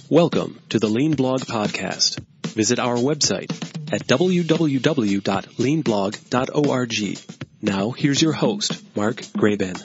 Welcome to the Lean Blog Podcast. Visit our website at www.leanblog.org. Now, here's your host, Mark Graban.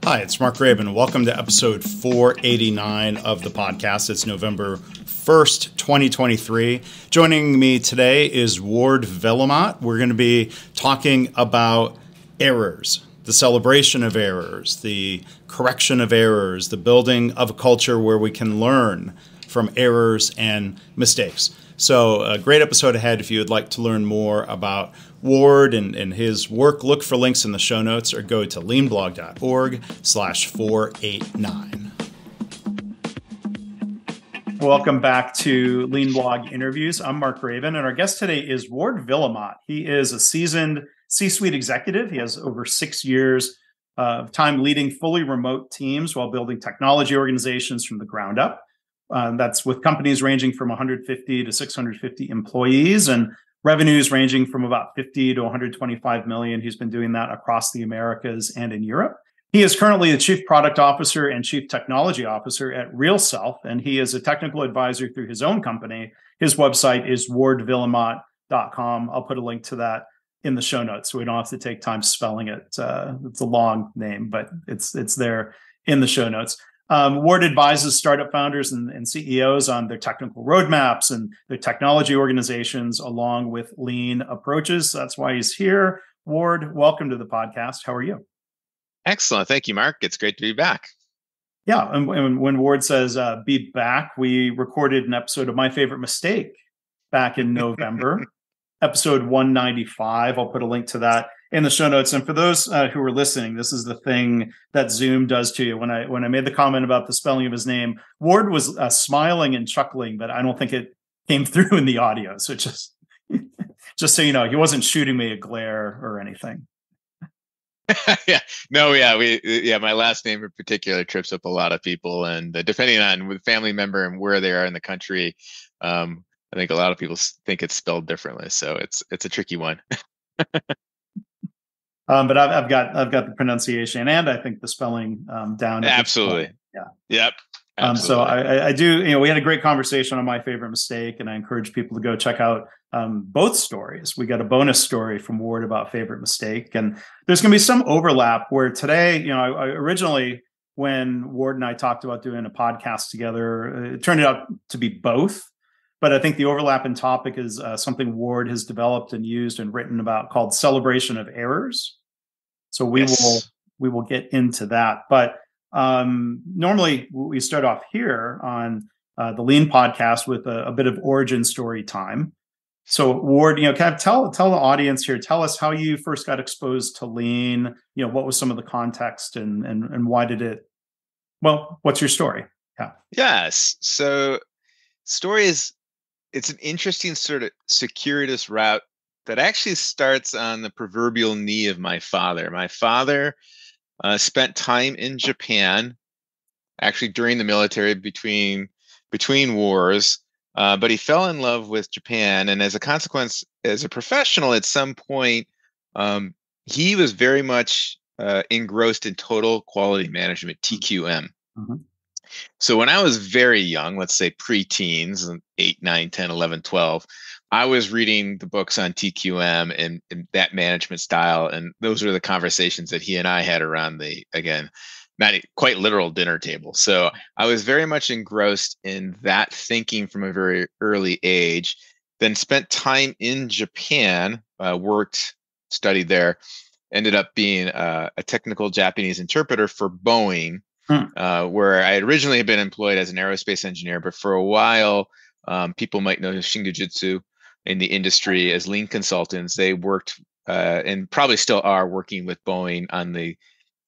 Hi, it's Mark Graban. Welcome to episode 489 of the podcast. It's November 1st, 2023. Joining me today is Ward Vuillemot. We're going to be talking about errors, the celebration of errors, the correction of errors, the building of a culture where we can learn from errors and mistakes. So a great episode ahead. If you would like to learn more about Ward and his work, look for links in the show notes or go to leanblog.org/489. Welcome back to Lean Blog Interviews. I'm Mark Graban, and our guest today is Ward Vuillemot. He is a seasoned C-suite executive. He has over 6 years of time leading fully remote teams while building technology organizations from the ground up. That's with companies ranging from 150 to 650 employees and revenues ranging from about 50 to 125 million. He's been doing that across the Americas and in Europe. He is currently the Chief Product Officer and Chief Technology Officer at RealSelf, and he is a technical advisor through his own company. His website is wardvuillemot.com. I'll put a link to that in the show notes so we don't have to take time spelling it. It's a long name, but it's there in the show notes. Ward advises startup founders and CEOs on their technical roadmaps and their technology organizations along with lean approaches. So that's why he's here. Ward, welcome to the podcast. How are you? Excellent. Thank you, Mark. It's great to be back. Yeah. And when Ward says be back, we recorded an episode of My Favorite Mistake back in November, episode 195. I'll put a link to that in the show notes. And for those who are listening, this is the thing that Zoom does to you. When I made the comment about the spelling of his name, Ward was smiling and chuckling, but I don't think it came through in the audio. So just so you know, he wasn't shooting me a glare or anything. My last name in particular trips up a lot of people, and depending on with family member and where they are in the country, I think a lot of people think it's spelled differently. So it's a tricky one. But I've got the pronunciation and I think the spelling down. Absolutely. Yeah. Yep. So I do, we had a great conversation on My Favorite Mistake, and I encourage people to go check out both stories. We got a bonus story from Ward about Favorite Mistake, and there's going to be some overlap where today, I originally, when Ward and I talked about doing a podcast together, it turned out to be both. But I think the overlap in topic is something Ward has developed and used and written about called celebration of errors. So we will get into that. But normally we start off here on the Lean podcast with a bit of origin story time. So Ward, kind of tell the audience here, tell us how you first got exposed to Lean. What was some of the context and why did it? Well, what's your story? Yeah. Yes. So story is. It's an interesting sort of circuitous route that actually starts on the proverbial knee of my father. My father spent time in Japan, actually during the military between wars, but he fell in love with Japan. And as a consequence, as a professional at some point, he was very much engrossed in total quality management, TQM. Mm-hmm. So when I was very young, let's say pre-teens, 8, 9, 10, 11, 12, I was reading the books on TQM and that management style. And those are the conversations that he and I had around the, again, not quite literal dinner table. So I was very much engrossed in that thinking from a very early age, then spent time in Japan, studied there, ended up being a technical Japanese interpreter for Boeing. Where I originally had been employed as an aerospace engineer, but for a while, people might know Shingijutsu in the industry as lean consultants. They worked and probably still are working with Boeing on the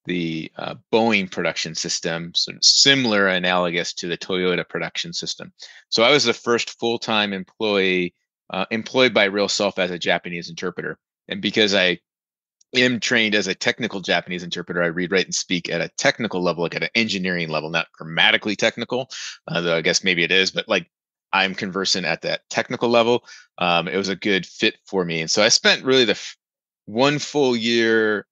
Boeing production system, so similar, analogous to the Toyota production system. So I was the first full-time employee employed by RealSelf as a Japanese interpreter, and because I am trained as a technical Japanese interpreter. I read, write, and speak at a technical level, like at an engineering level, not grammatically technical, though I guess maybe it is, but like I'm conversant at that technical level. It was a good fit for me. And so I spent really one full year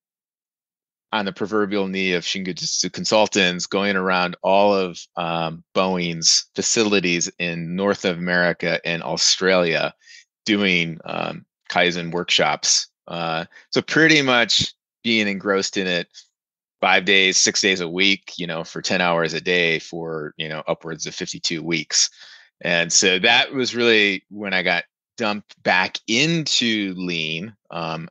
on the proverbial knee of Shingijutsu consultants, going around all of Boeing's facilities in North America and Australia, doing Kaizen workshops. So pretty much being engrossed in it 5 days, 6 days a week, for 10 hours a day for, upwards of 52 weeks. And so that was really when I got dumped back into lean.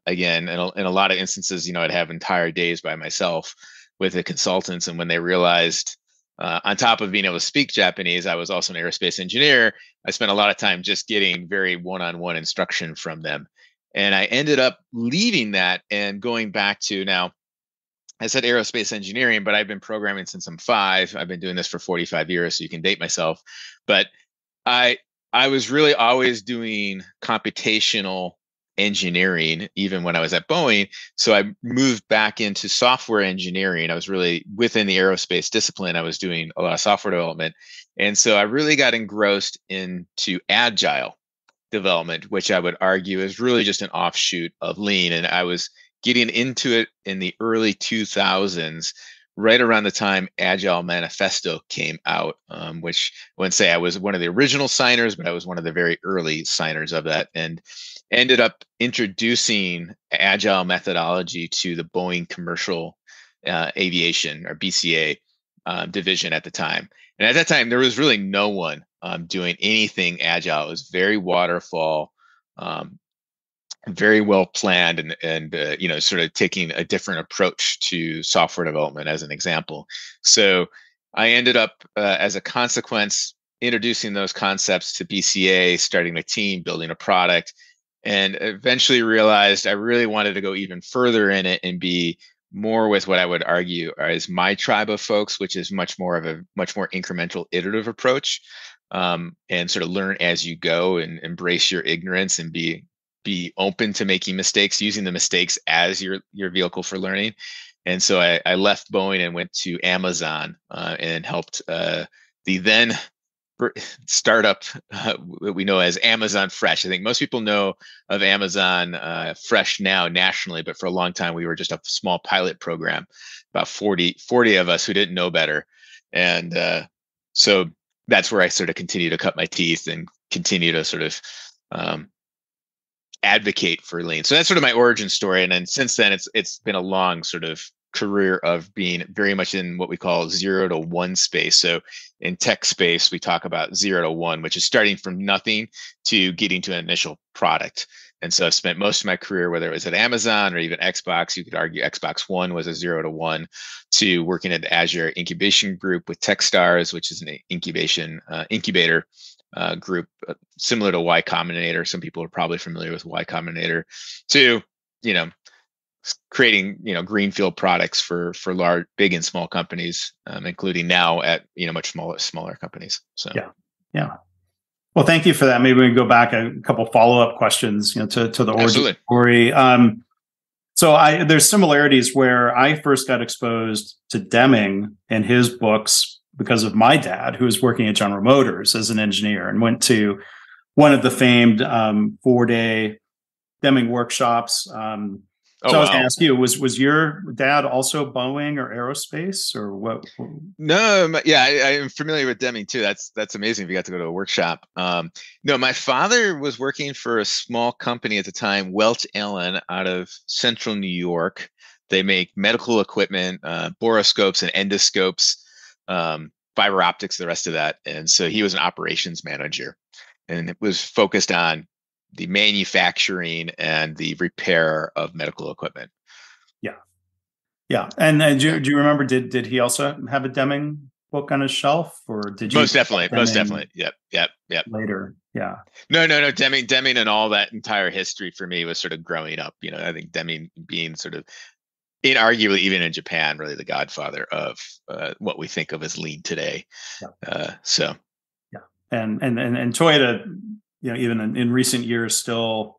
Again, in a lot of instances, I'd have entire days by myself with the consultants. And when they realized, on top of being able to speak Japanese, I was also an aerospace engineer. I spent a lot of time just getting very one-on-one instruction from them. And I ended up leaving that and going back to, now, I said aerospace engineering, but I've been programming since I'm 5. I've been doing this for 45 years, so you can date myself. But I was really always doing computational engineering, even when I was at Boeing. So I moved back into software engineering. I was really within the aerospace discipline. I was doing a lot of software development. And so I really got engrossed into agile development, which I would argue is really just an offshoot of lean. And I was getting into it in the early 2000s, right around the time Agile Manifesto came out, which I wouldn't say I was one of the original signers, but I was one of the very early signers of that, and ended up introducing Agile methodology to the Boeing Commercial Aviation, or BCA, division at the time. And at that time, there was really no one doing anything Agile. It was very waterfall, very well planned, and sort of taking a different approach to software development, as an example. So I ended up, as a consequence, introducing those concepts to BCA, starting a team, building a product, and eventually realized I really wanted to go even further in it and be more with what I would argue is my tribe of folks, which is much more incremental, iterative approach, and sort of learn as you go and embrace your ignorance and be open to making mistakes, using the mistakes as your vehicle for learning. And so I left Boeing and went to Amazon, and helped the then startup that we know as Amazon Fresh. I think most people know of Amazon Fresh now nationally, but for a long time we were just a small pilot program, about 40 of us who didn't know better. And so that's where I sort of continue to cut my teeth and continue to sort of advocate for lean. So that's sort of my origin story. And then since then, it's been a long sort of career of being very much in what we call 0 to 1 space. So in tech space, we talk about 0 to 1, which is starting from nothing to getting to an initial product. And so I've spent most of my career, whether it was at Amazon or even Xbox, you could argue Xbox One was a 0 to 1, to working at the Azure Incubation Group with Techstars, which is an incubator group, similar to Y Combinator. Some people are probably familiar with Y Combinator, to, creating, greenfield products for large, big and small companies, including now at, much smaller companies. So, yeah. Well, thank you for that. Maybe we can go back a couple follow-up questions, to the origin story. So there's similarities where I first got exposed to Deming and his books because of my dad, who was working at General Motors as an engineer, and went to one of the famed 4-day Deming workshops. So I was going to ask you, was your dad also Boeing or Aerospace, or what? No, yeah, I am familiar with Deming too. That's amazing if you got to go to a workshop. No, my father was working for a small company at the time, Welch Allen, out of central New York. They make medical equipment, borescopes and endoscopes, fiber optics, the rest of that. And so he was an operations manager, and it was focused on the manufacturing and the repair of medical equipment. Yeah. And do you remember, did he also have a Deming book on his shelf, or did you? Most definitely. Yep. Later. Yeah. No. Deming and all that entire history for me was sort of growing up. I think Deming being sort of, inarguably, even in Japan, really the godfather of what we think of as lean today. Yeah. Yeah. And Toyota, even in recent years, still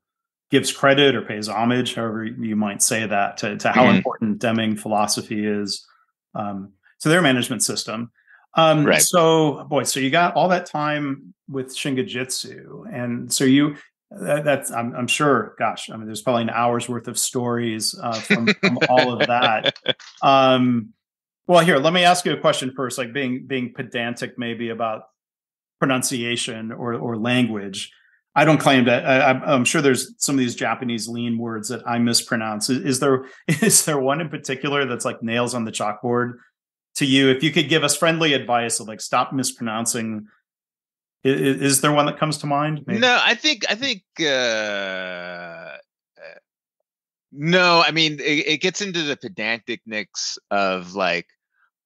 gives credit or pays homage, however you might say that, to how important Deming philosophy is to their management system. Right. So you got all that time with Shingijutsu, and so you That's I'm sure. Gosh, I mean, there's probably an hour's worth of stories from all of that. Um, well, here, let me ask you a question first. Like being pedantic, maybe about pronunciation or language. I don't claim that. I'm sure there's some of these Japanese lean words that I mispronounce. Is there is there one in particular that's like nails on the chalkboard to you? If you could give us friendly advice of like stop mispronouncing, is there one that comes to mind? Maybe. No, no, I mean, it gets into the pedanticness of like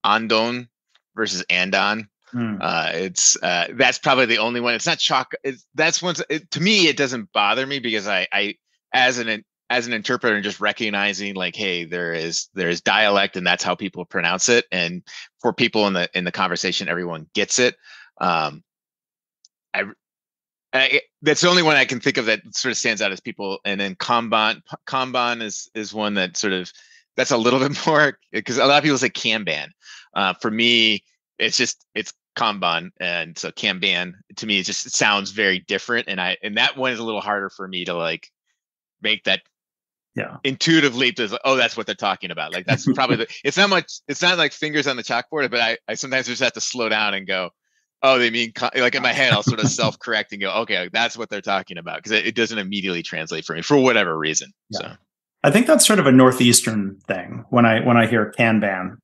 andon versus andon. It's that's probably the only one. It's not chalk. That's one. To me, it doesn't bother me because I as an interpreter, just recognizing like, hey, there's dialect, and that's how people pronounce it. And for people in the conversation, everyone gets it. That's the only one I can think of that sort of stands out as people. And then Kanban is one that sort of, that's a little bit more, because a lot of people say Kanban. For me, it's Kanban, and so Kanban to me it sounds very different, and that one is a little harder for me to like make that intuitive leap to, oh, that's what they're talking about. Like that's probably it's not like fingers on the chalkboard, but I sometimes just have to slow down and go, oh, they mean, like in my head, I'll sort of self-correct and go, okay, that's what they're talking about, because it doesn't immediately translate for me for whatever reason. Yeah. So I think that's sort of a Northeastern thing when I hear Kanban.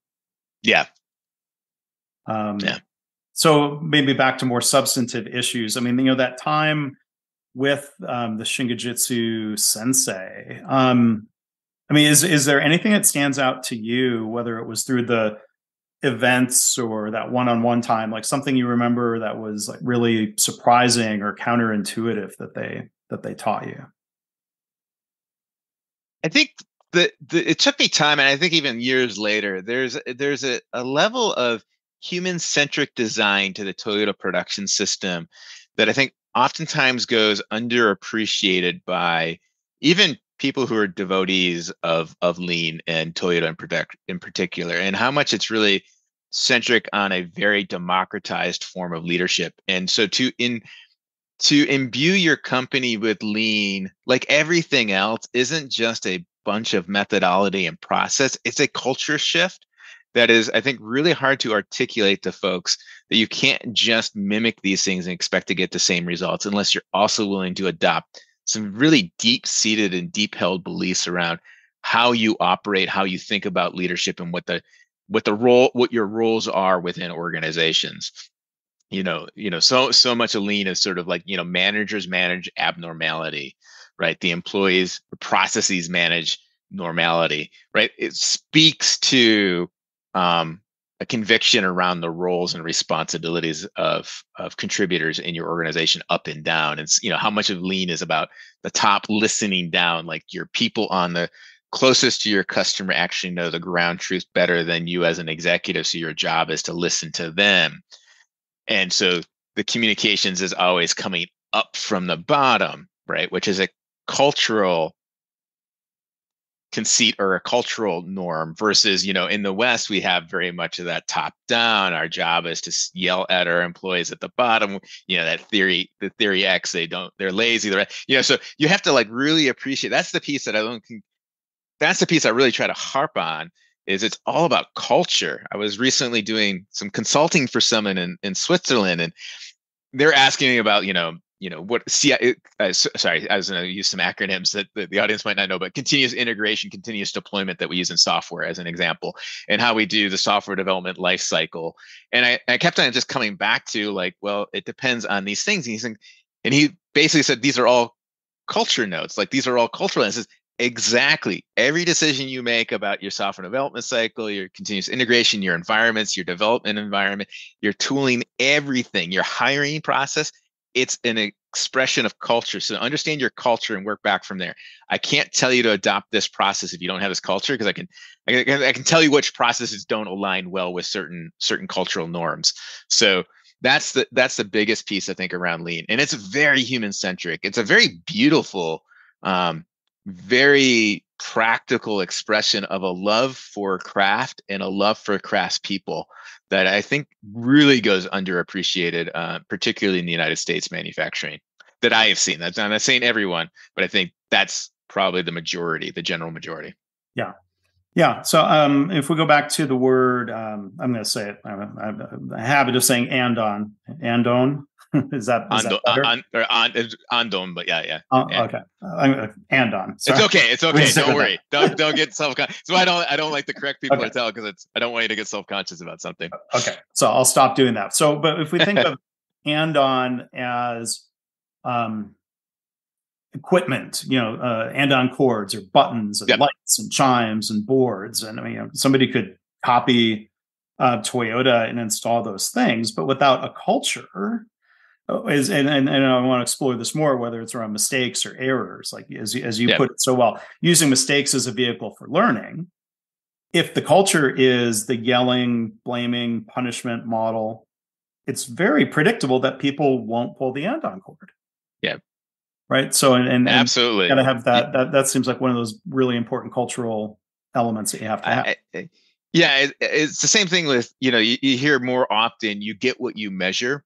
Yeah. So maybe back to more substantive issues. I mean, that time with the Shingijutsu sensei. I mean, is there anything that stands out to you, whether it was through the events or that one-on-one time, like something you remember that was like really surprising or counterintuitive that they taught you? I think it took me time, and I think even years later, there's a level of human-centric design to the Toyota production system that I think oftentimes goes underappreciated by even people who are devotees of lean and Toyota in particular, and how much it's really centric on a very democratized form of leadership. And so to imbue your company with lean, like everything else, isn't just a bunch of methodology and process. It's a culture shift that is, I think, really hard to articulate to folks, that you can't just mimic these things and expect to get the same results unless you're also willing to adopt some really deep-seated and deep-held beliefs around how you operate, how you think about leadership, and what your roles are within organizations. So much of lean is sort of like, managers manage abnormality, right? The employees processes manage normality, right? It speaks to a conviction around the roles and responsibilities of contributors in your organization, up and down. It's, how much of lean is about the top listening down, like your people on the closest to your customer actually know the ground truth better than you as an executive. So your job is to listen to them. And so the communications is always coming up from the bottom, right? Which is a cultural conceit or a cultural norm versus, in the West, we have very much of that top down. Our job is to yell at our employees at the bottom, the theory X, they're lazy. So you have to like really appreciate, that's the piece I really try to harp on, is it's all about culture. I was recently doing some consulting for someone in Switzerland, and they're asking me about, what sorry, I was going to use some acronyms that the audience might not know, but continuous integration, continuous deployment that we use in software as an example, and how we do the software development life cycle. And I kept on just coming back to like, well, it depends on these things. And he basically said, these are all culture notes. Like these are all cultural. And it says, exactly. Every decision you make about your software development cycle, your continuous integration, your environments, your development environment, your tooling, everything, your hiring process, it's an expression of culture. So understand your culture and work back from there. I can't tell you to adopt this process if you don't have this culture, because I can tell you which processes don't align well with certain cultural norms. So that's the biggest piece I think around lean, and it's very human centric. It's a very beautiful, very practical expression of a love for craft and a love for craftspeople that I think really goes underappreciated, particularly in the United States manufacturing. that I have seen. I'm not saying everyone, but I think that's probably the majority, the general majority. Yeah. Yeah. So if we go back to the word, I'm going to say it. I have a habit of saying andon. Andon. Is that better? Andon, but yeah. Okay. Andon. Sorry. It's okay. It's okay. Don't worry. Don't get self-conscious. So I don't like to correct people or tell, because I don't want you to get self-conscious about something. Okay. So I'll stop doing that. So, but if we think of andon as equipment, andon cords or buttons and lights and chimes and boards, and I mean, somebody could copy Toyota and install those things, but without a culture. And I want to explore this more, whether it's around mistakes or errors, like as you put it so well, using mistakes as a vehicle for learning. If the culture is the yelling, blaming, punishment model, it's very predictable that people won't pull the andon cord. Yeah. Right. So, and absolutely, got to have that. That seems like one of those really important cultural elements that you have to have. It's the same thing with, you hear more often, you get what you measure.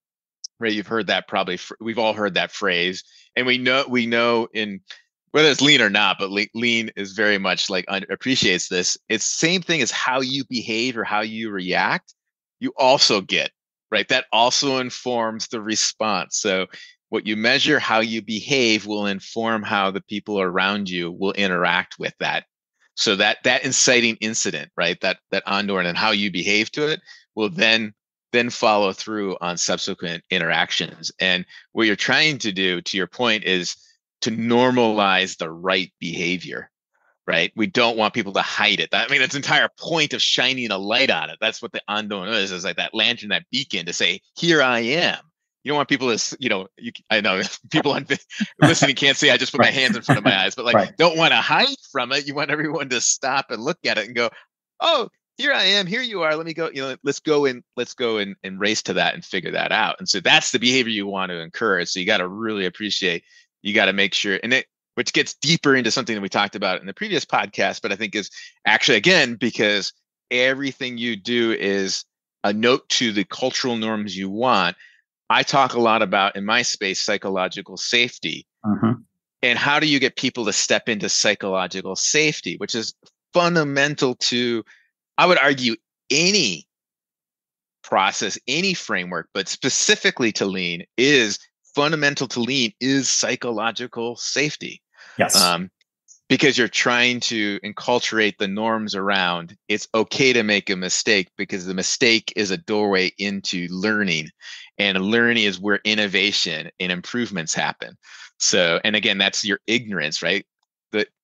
Right, you've heard that probably. We've all heard that phrase, and we know in whether it's lean or not, but lean is very much like appreciates this. It's same thing as how you behave or how you react. You also get, right. That also informs the response. So what you measure, how you behave, will inform how the people around you will interact with that. So that inciting incident, right, that andon and how you behave to it will then follow through on subsequent interactions. And what you're trying to do, to your point, is to normalize the right behavior, right? We don't want people to hide it. I mean, that's the entire point of shining a light on it. That's what the andon is like that lantern, that beacon to say, here I am. You don't want people to, I know people listening can't see, I just put my hands in front of my eyes, but don't want to hide from it. You want everyone to stop and look at it and go, oh, here I am, here you are. Let me go, let's go and race to that and figure that out. And so that's the behavior you want to encourage. So you got to really appreciate, you got to make sure, which gets deeper into something that we talked about in the previous podcast, but I think is actually, again, because everything you do is a note to the cultural norms you want. I talk a lot about, in my space, psychological safety. And how do you get people to step into psychological safety, which is fundamental to, I would argue, any process, any framework, but specifically to lean, is fundamental to lean is psychological safety. Yes. Because you're trying to enculturate the norms around, it's okay to make a mistake, because the mistake is a doorway into learning, and learning is where innovation and improvements happen. So, and again, that's your ignorance, right?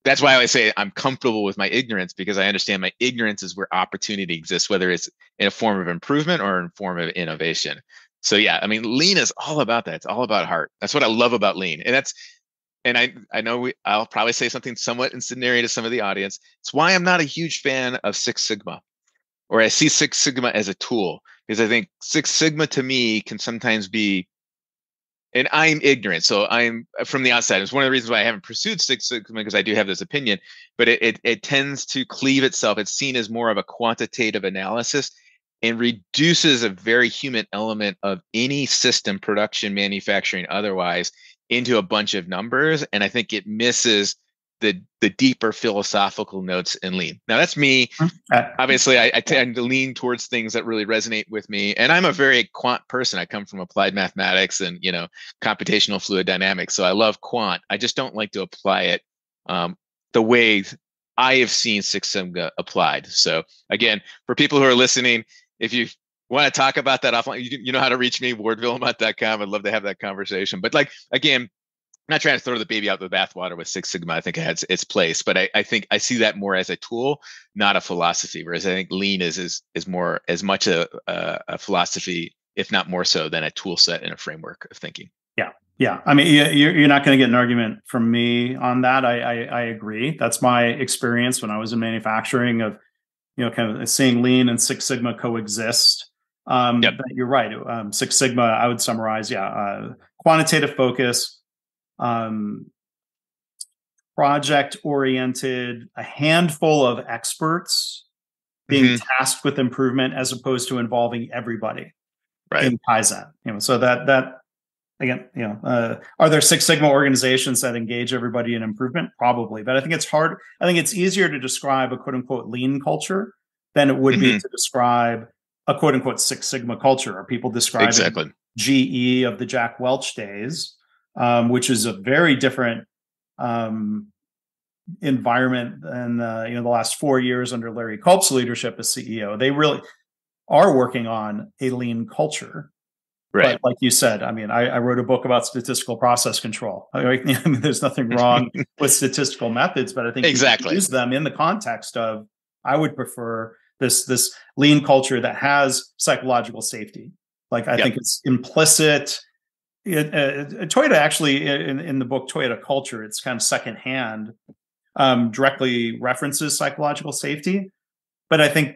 That's why I always say I'm comfortable with my ignorance, because I understand my ignorance is where opportunity exists, whether it's in a form of improvement or in a form of innovation. So yeah, I mean, lean is all about that. It's all about heart. That's what I love about lean. And I know I'll probably say something somewhat incendiary to some of the audience. It's why I'm not a huge fan of Six Sigma, or I see Six Sigma as a tool, because I think Six Sigma to me can sometimes be, and I'm ignorant, so I'm from the outside. It's one of the reasons why I haven't pursued Six Sigma, because I do have this opinion, but it tends to cleave itself. It's seen as more of a quantitative analysis and reduces a very human element of any system, production, manufacturing, otherwise, into a bunch of numbers. And I think it misses the deeper philosophical notes in lean. Now that's me. Obviously, I tend to lean towards things that really resonate with me. And I'm a very quant person. I come from applied mathematics and, computational fluid dynamics. So I love quant. I just don't like to apply it the way I have seen Six Sigma applied. So again, for people who are listening, if you want to talk about that offline, you know how to reach me, wardvuillemot.com. I'd love to have that conversation. But again, I'm not trying to throw the baby out with the bathwater with Six Sigma. I think it has its place, but I think I see that more as a tool, not a philosophy. Whereas I think lean is more, as much a philosophy, if not more so, than a tool set and a framework of thinking. Yeah. I mean, you're not going to get an argument from me on that. I agree. That's my experience when I was in manufacturing of, kind of seeing lean and Six Sigma coexist. But you're right. Six Sigma, I would summarize, quantitative focus, project oriented, a handful of experts being tasked with improvement, as opposed to involving everybody in Kaizen. So that again, are there Six Sigma organizations that engage everybody in improvement? Probably, but I think it's hard. I think it's easier to describe a quote unquote lean culture than it would be to describe a quote unquote Six Sigma culture. Are people describing Exactly. GE of the Jack Welch days, which is a very different environment than the last 4 years under Larry Culp's leadership as CEO? They really are working on a lean culture. Right. But like you said, I mean, I wrote a book about statistical process control. I mean, there's nothing wrong with statistical methods, but I think you can use them in the context of, I would prefer this lean culture that has psychological safety. Like, I think it's implicit. Toyota actually, in the book Toyota Culture, it's kind of secondhand, directly references psychological safety. But I think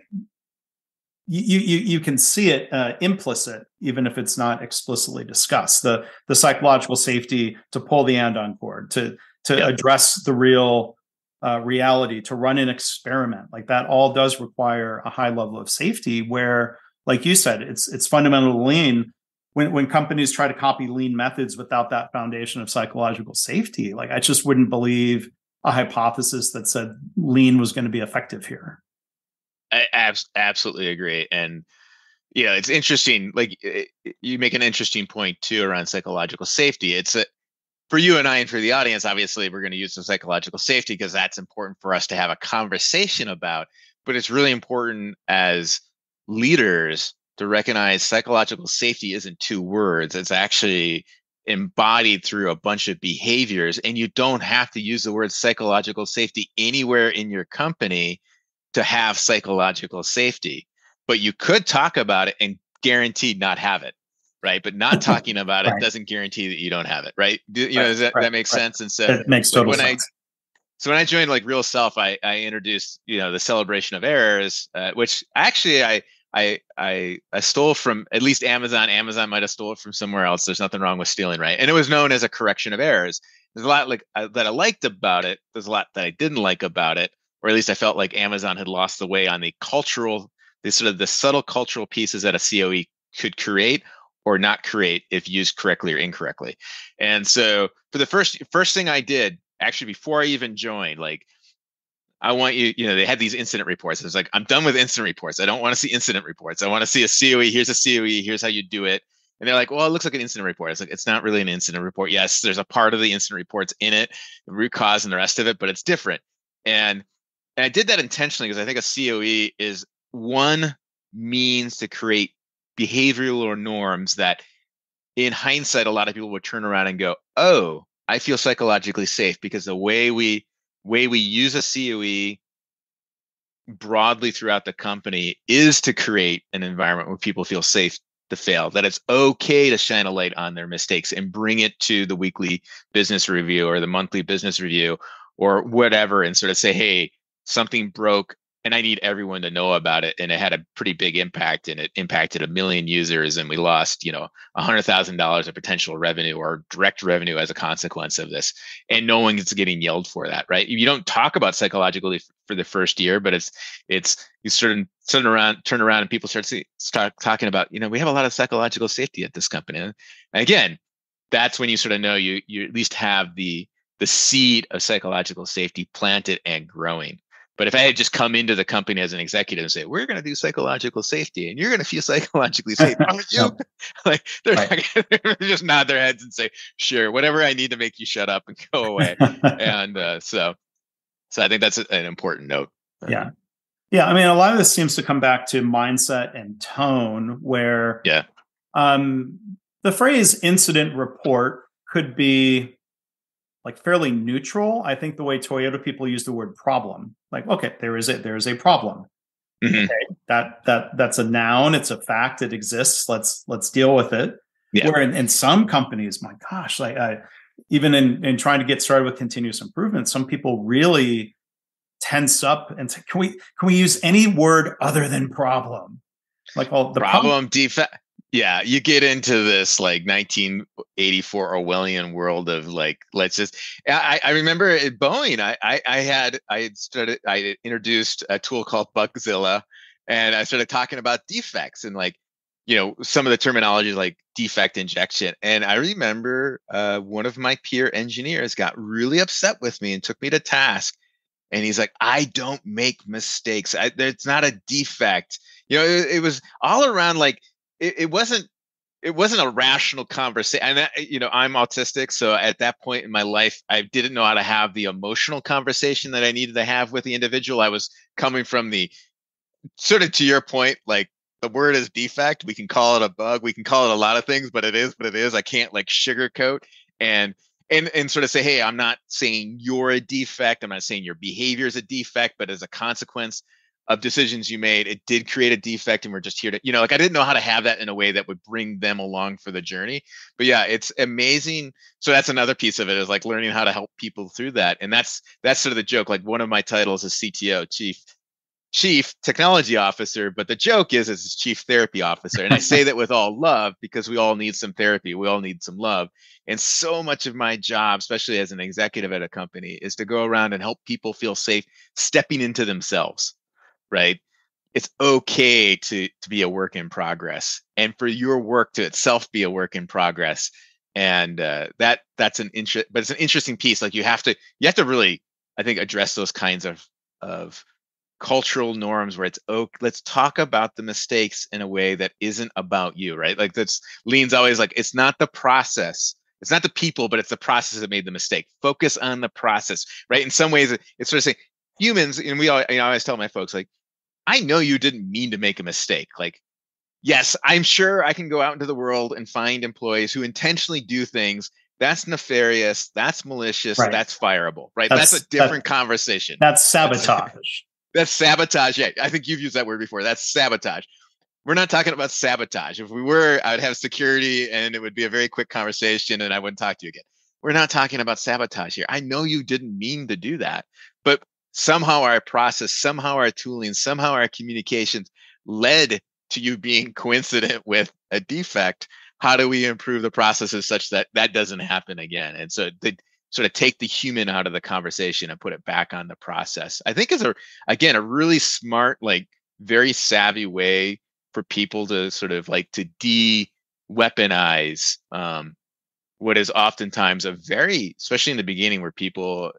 you can see it implicit, even if it's not explicitly discussed. The psychological safety to pull the andon cord, to address the real reality, to run an experiment, like that all does require a high level of safety. Where, like you said, it's fundamental lean. When companies try to copy lean methods without that foundation of psychological safety, like I just wouldn't believe a hypothesis that said lean was going to be effective here. I absolutely agree. And, it's interesting. Like, you make an interesting point too around psychological safety. It's for you and I, and for the audience, obviously we're going to use the psychological safety because that's important for us to have a conversation about, but it's really important as leaders to recognize psychological safety isn't two words. It's actually embodied through a bunch of behaviors, and you don't have to use the word psychological safety anywhere in your company to have psychological safety, but you could talk about it and guaranteed not have it, right? But not talking about it doesn't guarantee that you don't have it, right? Does that make sense? And so it makes total sense. When I joined like Real Self, I introduced the celebration of errors, which actually I stole from at least Amazon. Amazon might have stole it from somewhere else. There's nothing wrong with stealing, right? And it was known as a correction of errors. There's a lot that I liked about it. There's a lot that I didn't like about it. Or at least I felt like Amazon had lost the way on the subtle cultural pieces that a COE could create or not create if used correctly or incorrectly. And so for the first thing I did, actually before I even joined, like, I want they had these incident reports. I was like, I'm done with incident reports. I don't want to see incident reports. I want to see a COE. Here's a COE. Here's how you do it. And they're like, well, it looks like an incident report. It's like, it's not really an incident report. Yes, there's a part of the incident reports in it, the root cause and the rest of it, but it's different. And I did that intentionally because I think a COE is one means to create behavioral or norms that in hindsight, a lot of people would turn around and go, oh, I feel psychologically safe because the way we use a COE broadly throughout the company is to create an environment where people feel safe to fail, that it's okay to shine a light on their mistakes and bring it to the weekly business review or the monthly business review or whatever and sort of say, hey, something broke and I need everyone to know about it. And it had a pretty big impact, and it impacted 1 million users, and we lost, $100,000 of potential revenue or direct revenue as a consequence of this. And no one is getting yelled for that, right? You don't talk about psychologically for the first year, but it's you turn around and people start talking about, we have a lot of psychological safety at this company. And again, that's when you sort of know you at least have the seed of psychological safety planted and growing. But if I had just come into the company as an executive and say, we're going to do psychological safety and you're going to feel psychologically safe, aren't you? Like they're just nod their heads and say, sure, whatever I need to make you shut up and go away. And so I think that's an important note. Yeah. Yeah. I mean, a lot of this seems to come back to mindset and tone, where the phrase incident report could be like fairly neutral. I think the way Toyota people use the word problem, like, okay, there is a problem. Mm-hmm. Okay, that's a noun. It's a fact. It exists. Let's deal with it. Yeah. Where in some companies, my gosh, like even in trying to get started with continuous improvement, some people really tense up and say, can we use any word other than problem? Like, well, the problem defect. Yeah, you get into this like 1984 Orwellian world of like, let's just. I remember at Boeing, I introduced a tool called Bugzilla, and I started talking about defects and like, some of the terminology like defect injection. And I remember one of my peer engineers got really upset with me and took me to task. And he's like, I don't make mistakes. It's not a defect. It was all around like it wasn't a rational conversation. And I'm autistic, so at that point in my life, I didn't know how to have the emotional conversation that I needed to have with the individual. I was coming from the sort of, to your point, like, the word is defect. We can call it a bug. We can call it a lot of things, but it is what it is. I can't like sugarcoat and sort of say, hey, I'm not saying you're a defect. I'm not saying your behavior is a defect, but as a consequence of decisions you made, it did create a defect. And we're just here to, like, I didn't know how to have that in a way that would bring them along for the journey. But yeah, it's amazing. So that's another piece of it, is like learning how to help people through that. And that's sort of the joke. Like, one of my titles is CTO, Chief Technology Officer, but the joke is it's Chief Therapy Officer. And I say that with all love, because we all need some therapy. We all need some love. And so much of my job, especially as an executive at a company, is to go around and help people feel safe stepping into themselves, right? It's okay to be a work in progress, and for your work to itself be a work in progress. And that's an interest, but it's an interesting piece. Like, you have to really, I think, address those kinds of cultural norms where it's, oh, let's talk about the mistakes in a way that isn't about you, right? Like, Lean's always like, it's not the process, it's not the people, but it's the process that made the mistake. Focus on the process, right? In some ways, it's sort of saying humans, and I always tell my folks, like, I know you didn't mean to make a mistake. Like, yes, I'm sure I can go out into the world and find employees who intentionally do things that's nefarious, that's malicious, Right. That's fireable, right? That's a different conversation. That's sabotage. That's sabotage. Yeah, I think you've used that word before. That's sabotage. We're not talking about sabotage. If we were, I would have security and it would be a very quick conversation and I wouldn't talk to you again. We're not talking about sabotage here. I know you didn't mean to do that, but somehow our process, somehow our tooling, somehow our communications led to you being coincident with a defect. How do we improve the processes such that that doesn't happen again? And so they sort of take the human out of the conversation and put it back on the process. I think is a really smart, like, very savvy way for people to sort of like to de-weaponize what is oftentimes a very, especially in the beginning, where people,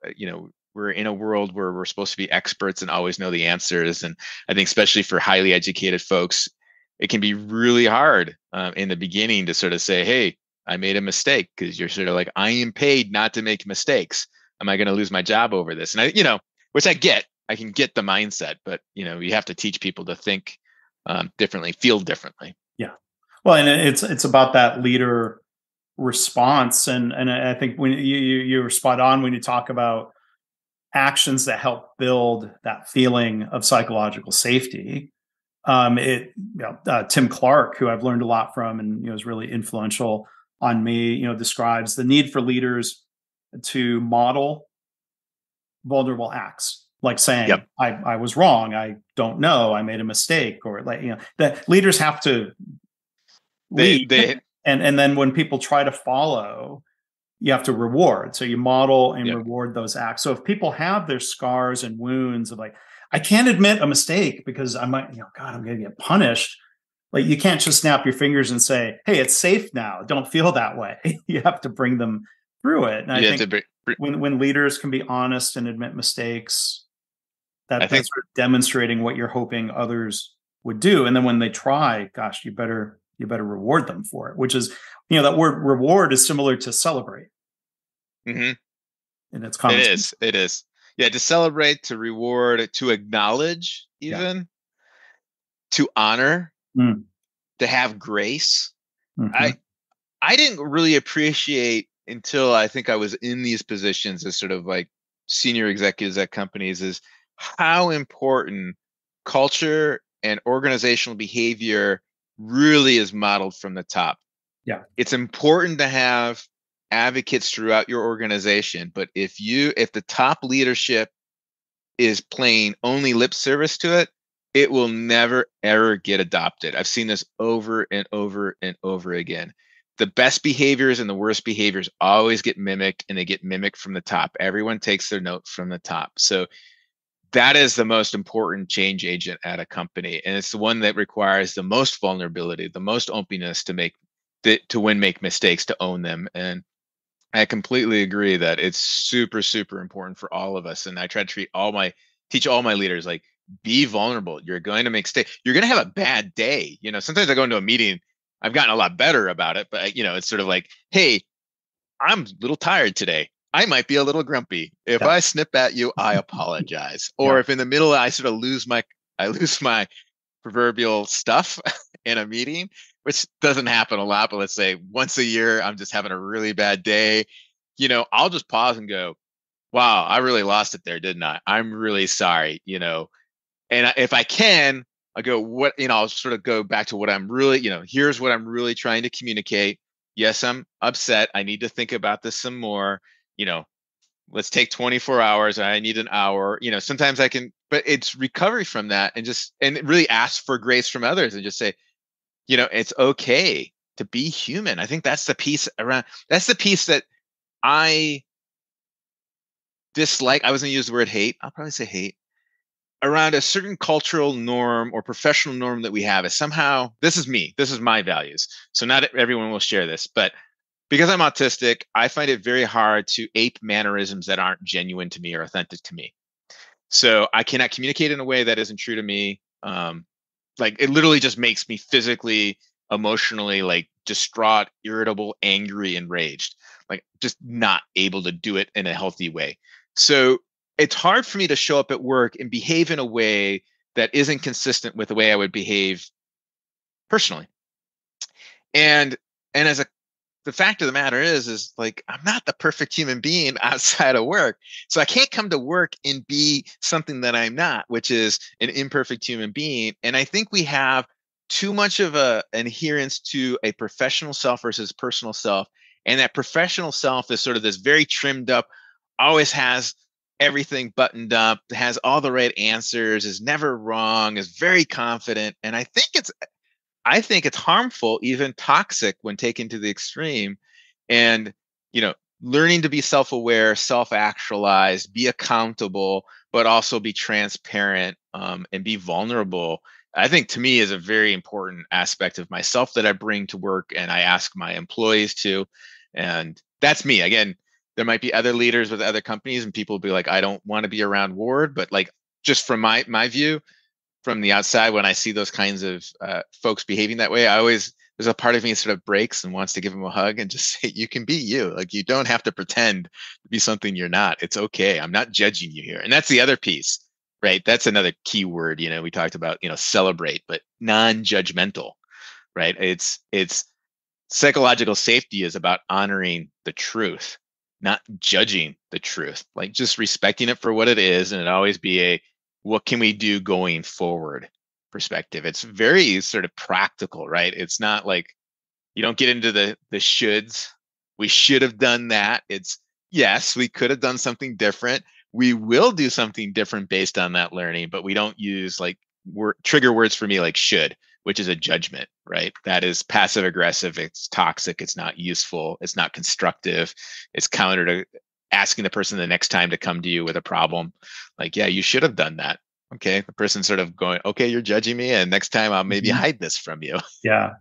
we're in a world where we're supposed to be experts and always know the answers. And I think especially for highly educated folks, it can be really hard in the beginning to sort of say, hey, I made a mistake, because you're sort of like, I am paid not to make mistakes. Am I going to lose my job over this? And which I can get the mindset, but you have to teach people to think differently, feel differently. Yeah. Well, and it's about that leader response. And I think when you're spot on when you talk about actions that help build that feeling of psychological safety. Tim Clark, who I've learned a lot from and is really influential on me, describes the need for leaders to model vulnerable acts, like saying, yep. I was wrong, I don't know, I made a mistake, or that leaders have to lead. And then when people try to follow, you have to reward. So you model and reward those acts. So if people have their scars and wounds of like, I can't admit a mistake because I might, God, I'm going to get punished. Like, you can't just snap your fingers and say, hey, it's safe now, don't feel that way. You have to bring them through it. And I think when leaders can be honest and admit mistakes, that's sort of demonstrating what you're hoping others would do. And then when they try, gosh, you better reward them for it, which is, that word reward is similar to celebrate. Mm-hmm. And it's common. It is. Yeah. To celebrate, to reward, to acknowledge, even to honor, to have grace. Mm-hmm. I didn't really appreciate until I think I was in these positions as sort of like senior executives at companies, is how important culture and organizational behavior really is modeled from the top. Yeah. It's important to have advocates throughout your organization, but if the top leadership is playing only lip service to it, it will never ever get adopted. I've seen this over and over and over again. The best behaviors and the worst behaviors always get mimicked, and they get mimicked from the top. Everyone takes their note from the top. So that is the most important change agent at a company, and it's the one that requires the most vulnerability, the most openness to make mistakes, to own them. And I completely agree that it's super, super important for all of us. And I try to teach all my leaders, like, be vulnerable. You're going to make mistakes. You're going to have a bad day. Sometimes I go into a meeting, I've gotten a lot better about it, but it's sort of like, hey, I'm a little tired today. I might be a little grumpy. If I snip at you, I apologize. Or if in the middle I sort of lose my proverbial stuff in a meeting, which doesn't happen a lot, but let's say once a year, I'm just having a really bad day. I'll just pause and go, wow, I really lost it there, didn't I? I'm really sorry, and if I can, I go, I'll sort of go back to what I'm really, here's what I'm really trying to communicate. Yes, I'm upset. I need to think about this some more. Let's take 24 hours. I need an hour. Sometimes I can, but it's recovery from that, and really ask for grace from others and just say, it's okay to be human. I think that's the piece that I dislike. I was going to use the word hate. I'll probably say hate around a certain cultural norm or professional norm that we have. Is somehow, this is me, this is my values. So not everyone will share this, but because I'm autistic, I find it very hard to ape mannerisms that aren't genuine to me or authentic to me. So I cannot communicate in a way that isn't true to me. Like, it literally just makes me physically, emotionally, like, distraught, irritable, angry, enraged, like, just not able to do it in a healthy way. So it's hard for me to show up at work and behave in a way that isn't consistent with the way I would behave personally. And the fact of the matter is like, I'm not the perfect human being outside of work. So I can't come to work and be something that I'm not, which is an imperfect human being. And I think we have too much of an adherence to a professional self versus personal self. And that professional self is sort of this very trimmed up, always has everything buttoned up, has all the right answers, is never wrong, is very confident. And I think it's harmful, even toxic, when taken to the extreme. And, learning to be self-aware, self-actualized, be accountable, but also be transparent, and be vulnerable, I think, to me, is a very important aspect of myself that I bring to work and I ask my employees to. And that's me. Again, there might be other leaders with other companies and people will be like, I don't want to be around Ward, but like, just from my view, from the outside, when I see those kinds of folks behaving that way, there's a part of me that sort of breaks and wants to give them a hug and just say, you can be you. Like, you don't have to pretend to be something you're not. It's okay. I'm not judging you here. And that's the other piece, right? That's another key word. We talked about, celebrate, but non-judgmental, right? It's psychological safety is about honoring the truth, not judging the truth, like just respecting it for what it is. And it always be what can we do going forward perspective. It's very sort of practical, right? It's not like, you don't get into the shoulds. We should have done that. It's, yes, we could have done something different. We will do something different based on that learning, but we don't use like trigger words for me like should, which is a judgment, right? That is passive aggressive. It's toxic. It's not useful. It's not constructive. It's counter to asking the person the next time to come to you with a problem. Like, yeah, you should have done that. Okay. The person's sort of going, okay, you're judging me, and next time I'll maybe hide this from you. Yeah.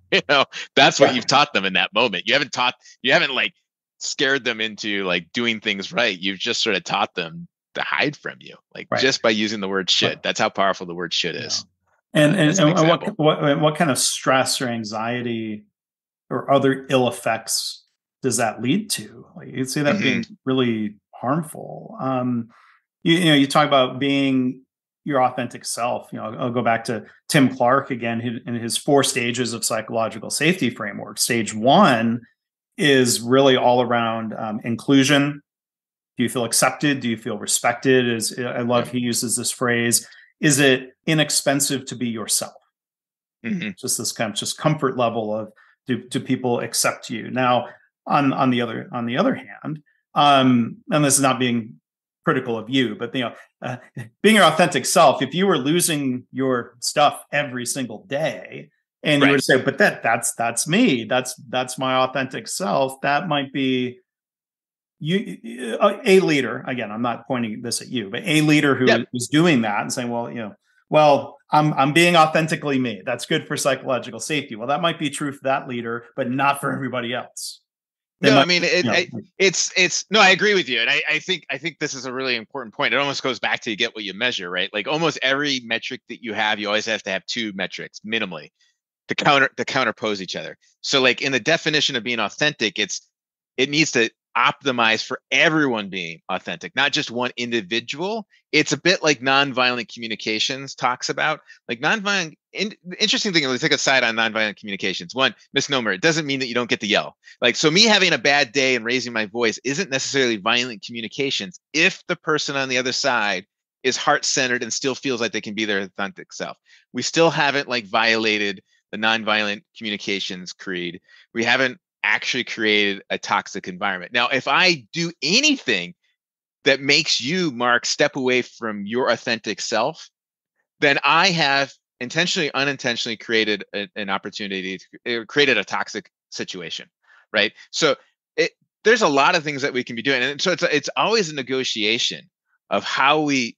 That's what you've taught them in that moment. You haven't like scared them into like doing things right. You've just sort of taught them to hide from you, like just by using the word should. That's how powerful the word should is. And what kind of stress or anxiety or other ill effects does that lead to? Like, you'd see that being really harmful. You talk about being your authentic self. I'll go back to Tim Clark again in his 4 stages of psychological safety framework. Stage 1 is really all around inclusion. Do you feel accepted? Do you feel respected? I love he uses this phrase. Is it inexpensive to be yourself? Just this kind of just comfort level of do people accept you? Now, on the other hand, and this is not being critical of you, but being your authentic self, if you were losing your stuff every single day and you were to say, but that's me, that's my authentic self, that might be, a leader, again, I'm not pointing this at you, but a leader who Yep. is doing that and saying, well, I'm being authentically me. That's good for psychological safety. Well, that might be true for that leader, but not for everybody else. No, I mean, it's no, I agree with you. And I think this is a really important point. It almost goes back to you get what you measure, right? Like almost every metric that you have, you always have to have two metrics minimally to counterpose each other. So like in the definition of being authentic, it needs to optimize for everyone being authentic, not just one individual. It's a bit like nonviolent communications talks about. Like nonviolent, interesting thing, let's take a side on nonviolent communications. One, misnomer, it doesn't mean that you don't get to yell. Like, so me having a bad day and raising my voice isn't necessarily violent communications if the person on the other side is heart-centered and still feels like they can be their authentic self. We still haven't like violated the nonviolent communications creed. We haven't actually created a toxic environment. Now, if I do anything that makes you, Mark, step away from your authentic self, then I have intentionally, unintentionally created an opportunity to created a toxic situation, right? So there's a lot of things that we can be doing, and so it's always a negotiation of how we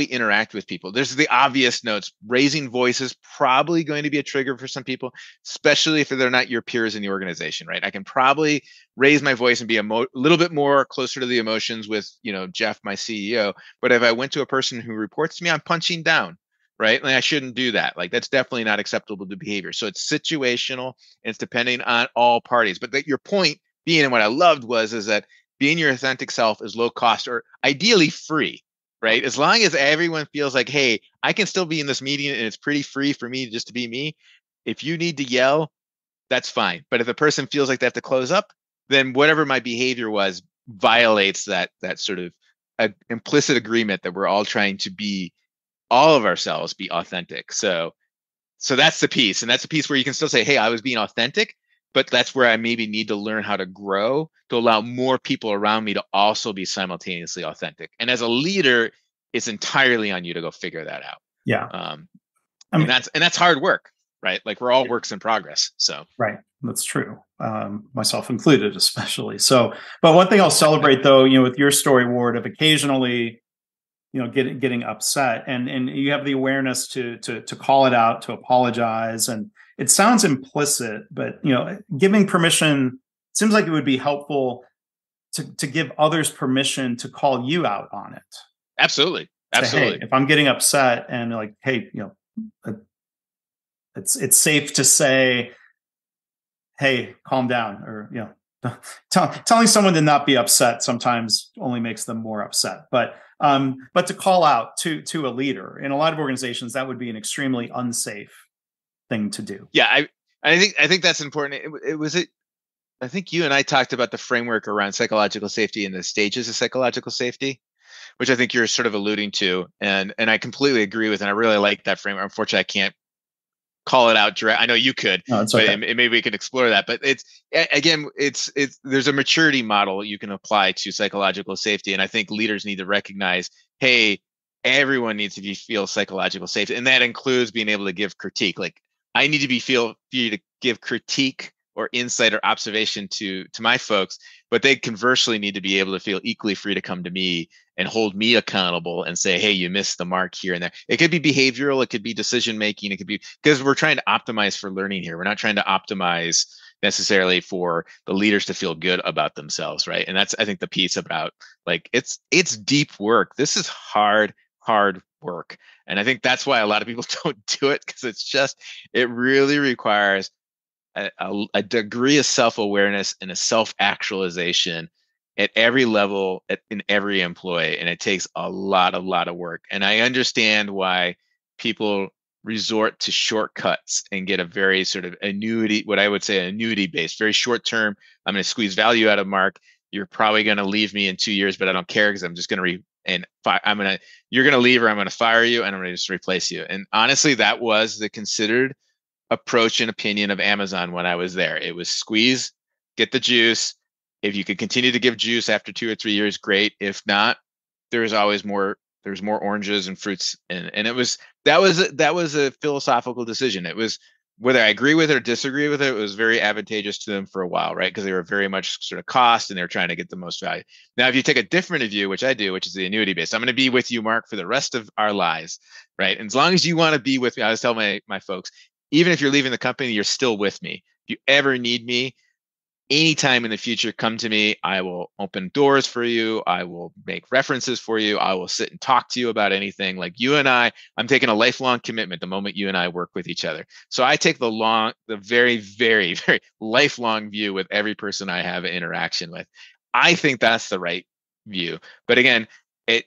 interact with people. There's the obvious notes. Raising voice is probably going to be a trigger for some people, especially if they're not your peers in the organization, right? I can probably raise my voice and be a little bit more closer to the emotions with, Jeff, my CEO. But if I went to a person who reports to me, I'm punching down, right? Like I shouldn't do that. Like that's definitely not acceptable to behavior. So it's situational and it's depending on all parties. But your point being, and what I loved is that being your authentic self is low cost or ideally free, right? As long as everyone feels like, hey, I can still be in this meeting and it's pretty free for me just to be me. If you need to yell, that's fine. But if the person feels like they have to close up, then whatever my behavior was violates that sort of implicit agreement that we're all trying to be all of ourselves, be authentic. So that's the piece. And that's a piece where you can still say, hey, I was being authentic, but that's where I maybe need to learn how to grow to allow more people around me to also be simultaneously authentic. And as a leader, it's entirely on you to go figure that out. Yeah. And that's hard work, right? Like we're all works in progress. So right, that's true, myself included, especially. So, but one thing I'll celebrate though, with your story, Ward, of occasionally, getting upset, and you have the awareness to call it out, to apologize, and it sounds implicit, but giving permission seems like it would be helpful to give others permission to call you out on it. Absolutely. Say, hey, if I'm getting upset and like, hey, it's safe to say, hey, calm down, or telling someone to not be upset sometimes only makes them more upset. But to call out to a leader in a lot of organizations, that would be an extremely unsafe thing to do. Yeah, I think that's important. I think you and I talked about the framework around psychological safety and the stages of psychological safety, which I think you're sort of alluding to, and I completely agree with, and I really like that framework. Unfortunately, I can't call it out direct. I know you could, no, it's okay. But maybe we could explore that. But it's there's a maturity model you can apply to psychological safety, and I think leaders need to recognize, hey, everyone needs to feel psychological safety, and that includes being able to give critique. Like I need to feel free to give critique or insight or observation to my folks, but they conversely need to be able to feel equally free to come to me and hold me accountable and say, hey, you missed the mark here and there. It could be behavioral, it could be decision making, it could be, because we're trying to optimize for learning here. We're not trying to optimize necessarily for the leaders to feel good about themselves, right? And that's, I think, the piece about like it's deep work. This is hard work. And I think that's why a lot of people don't do it, because it really requires a degree of self-awareness and a self-actualization at every level, in every employee. And it takes a lot of work. And I understand why people resort to shortcuts and get a very sort of annuity, what I would say annuity based, very short term. I'm going to squeeze value out of Mark. You're probably going to leave me in 2 years, but I don't care because I'm just going to you're going to leave or I'm going to fire you and I'm going to just replace you. And honestly, that was the considered approach and opinion of Amazon when I was there. It was squeeze, get the juice. If you could continue to give juice after 2 or 3 years, great. If not, there's always more. There's more oranges and fruits, and that was a philosophical decision. It was whether I agree with it or disagree with it, it was very advantageous to them for a while, right? Because they were very much sort of cost and they were trying to get the most value. Now, if you take a different view, which I do, which is the annuity based, I'm going to be with you, Mark, for the rest of our lives, right? And as long as you want to be with me, I always tell my folks, even if you're leaving the company, you're still with me. If you ever need me, anytime in the future, come to me. I will open doors for you. I will make references for you. I will sit and talk to you about anything. Like you and I'm taking a lifelong commitment the moment you and I work with each other. So I take the very, very, very lifelong view with every person I have an interaction with. I think that's the right view. But again, it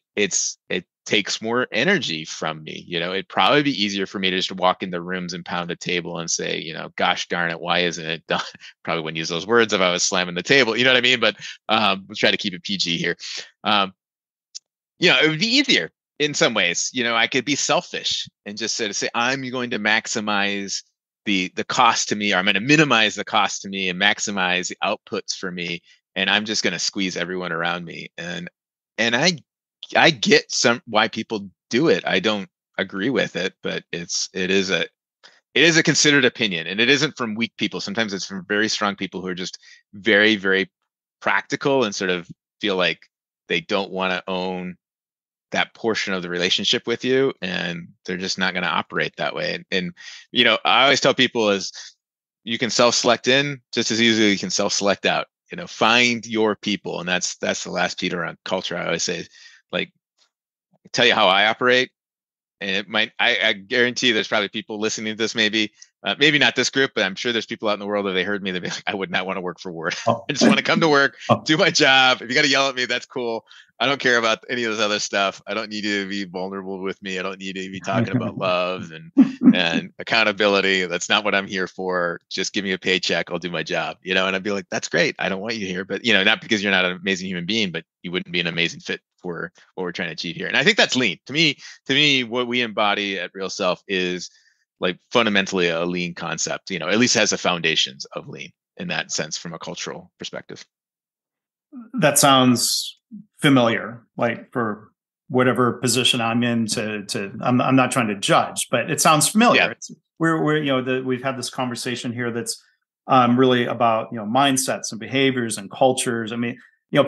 takes more energy from me. It'd probably be easier for me to just walk into rooms and pound a table and say, gosh darn it, why isn't it done? Probably wouldn't use those words if I was slamming the table, you know what I mean? But we'll try to keep it PG here. It would be easier in some ways. I could be selfish and just sort of say, I'm going to maximize the cost to me, or I'm going to minimize the cost to me and maximize the outputs for me. And I'm just going to squeeze everyone around me. And I get why people do it. I don't agree with it, but it is a considered opinion, and it isn't from weak people. Sometimes it's from very strong people who are just very, very practical and sort of feel like they don't want to own that portion of the relationship with you, and they're just not going to operate that way. And I always tell people is you can self-select in just as easily as you can self-select out. Find your people, and that's the last piece around culture. I always say, like, tell you how I operate, and it might. I guarantee there's probably people listening to this. Maybe not this group, but I'm sure there's people out in the world that they heard me. They'd be like, I would not want to work for Word. I just want to come to work, do my job. If you got to yell at me, that's cool. I don't care about any of this other stuff. I don't need you to be vulnerable with me. I don't need to be talking about love and accountability. That's not what I'm here for. Just give me a paycheck. I'll do my job. And I'd be like, that's great. I don't want you here, but not because you're not an amazing human being, but you wouldn't be an amazing fit for what we're trying to achieve here. And I think that's lean. To me, what we embody at Real Self is like fundamentally a lean concept, at least has the foundations of lean in that sense from a cultural perspective. That sounds familiar, like for whatever position I'm in I'm not trying to judge, but it sounds familiar. Yeah. We've had this conversation here that's really about, mindsets and behaviors and cultures. I mean,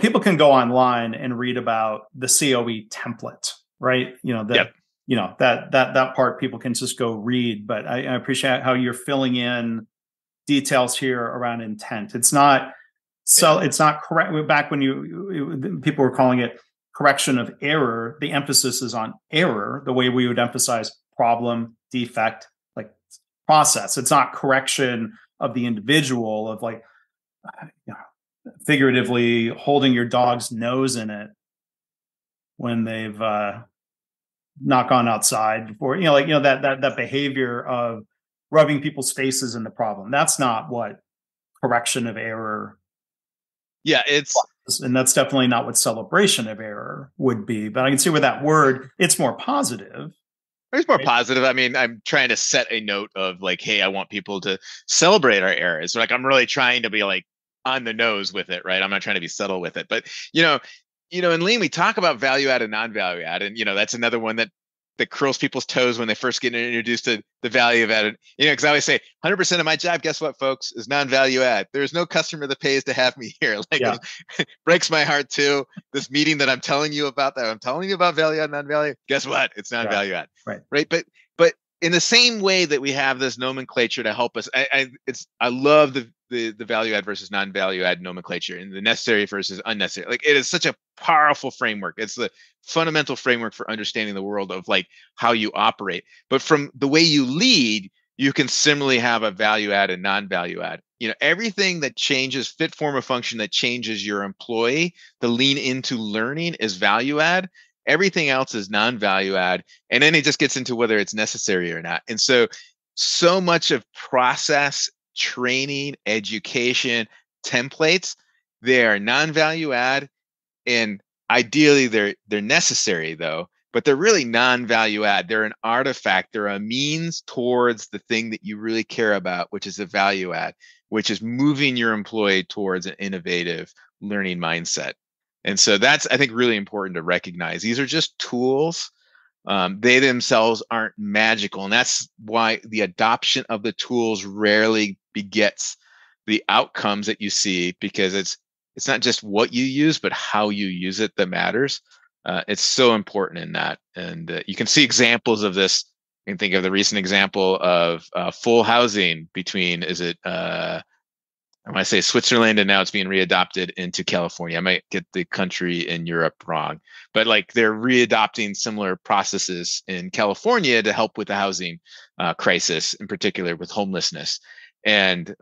people can go online and read about the COE template, right? That part people can just go read, but I appreciate how you're filling in details here around intent. It's not correct. Back when people were calling it correction of error, the emphasis is on error, the way we would emphasize problem, defect, like process. It's not correction of the individual, of like, figuratively holding your dog's nose in it when they've not gone outside before, that behavior of rubbing people's faces in the problem. That's not what correction of error. Yeah, and that's definitely not what celebration of error would be. But I can see with that word, it's more positive. It's more positive. I mean, I'm trying to set a note of like, hey, I want people to celebrate our errors. Like, I'm really trying to be like on the nose with it, right? I'm not trying to be subtle with it. But in lean, we talk about value add and non-value add, and that's another one that curls people's toes when they first get introduced to the value of add. Because I always say 100% of my job, guess what, folks, is non-value add. There's no customer that pays to have me here. Like, it breaks my heart too. This meeting that I'm telling you about, value add, non-value, guess what? It's non-value add. Right. But in the same way that we have this nomenclature to help us, I love the value add versus non-value add nomenclature and the necessary versus unnecessary. Like, it is such a powerful framework. It's the fundamental framework for understanding the world of like how you operate. But from the way you lead, you can similarly have a value add and non-value add. Everything that changes fit, form, or function that changes your employee to lean into learning is value add. Everything else is non-value add. And then it just gets into whether it's necessary or not. And so much of process, training, education, templates, they are non-value add. And ideally they're necessary though, but they're really non-value add. They're an artifact. They're a means towards the thing that you really care about, which is a value add, which is moving your employee towards an innovative learning mindset. And so that's, I think, really important to recognize. These are just tools They themselves aren't magical, and that's why the adoption of the tools rarely begets the outcomes that you see, because it's not just what you use, but how you use it that matters. It's so important in that, and you can see examples of this. You can think of the recent example of full housing between, I want to say Switzerland, and now it's being readopted into California. I might get the country in Europe wrong, but like they're readopting similar processes in California to help with the housing crisis, in particular with homelessness. And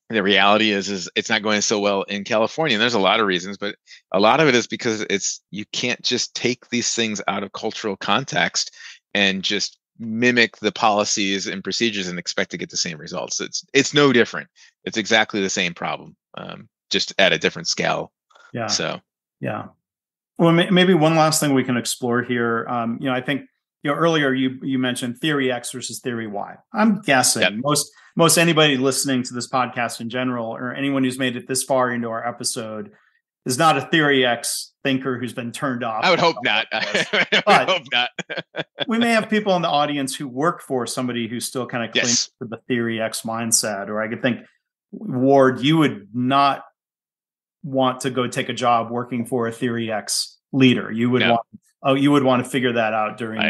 the reality is it's not going so well in California. And there's a lot of reasons, but a lot of it is because you can't just take these things out of cultural context and just mimic the policies and procedures and expect to get the same results. It's no different. It's exactly the same problem, just at a different scale. Yeah. So, yeah. Well, maybe one last thing we can explore here. I think earlier you mentioned theory X versus theory Y. I'm guessing most anybody listening to this podcast in general, or anyone who's made it this far into our episode, is not a theory X thinker who's been turned off. I would hope not. I would hope not. We may have people in the audience who work for somebody who still kind of clings to the theory X mindset. Or I could think, Ward, you would not want to go take a job working for a theory X leader. You would want to figure that out during.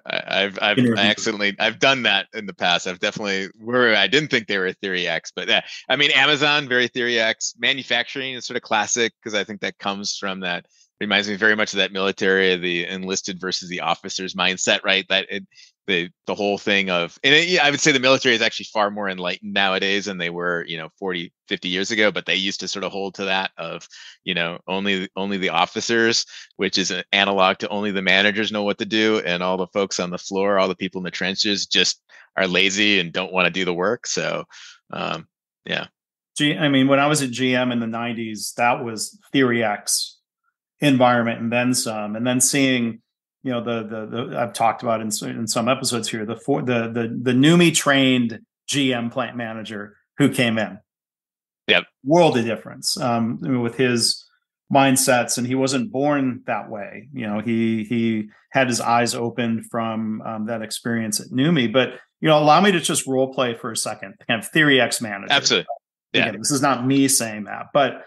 I've done that in the past. I've definitely where I didn't think they were a theory X, but I mean, Amazon, very theory X. Manufacturing is sort of classic because I think that comes from that. Reminds me very much of that military, the enlisted versus the officers mindset, right? The whole thing of, and I would say the military is actually far more enlightened nowadays than they were, 40, 50 years ago, but they used to sort of hold to that of, only the officers, which is an analog to only the managers know what to do. And all the folks on the floor, all the people in the trenches just are lazy and don't want to do the work. So, yeah. I mean, when I was at GM in the 90s, that was theory X environment and then some, and then seeing, the I've talked about in some episodes here, the NUMMI trained GM plant manager who came in. Yep. World of difference with his mindsets, and he wasn't born that way. He had his eyes opened from that experience at NUMMI. But allow me to just role play for a second, kind of theory X manager. Absolutely. Yeah. Again, this is not me saying that, but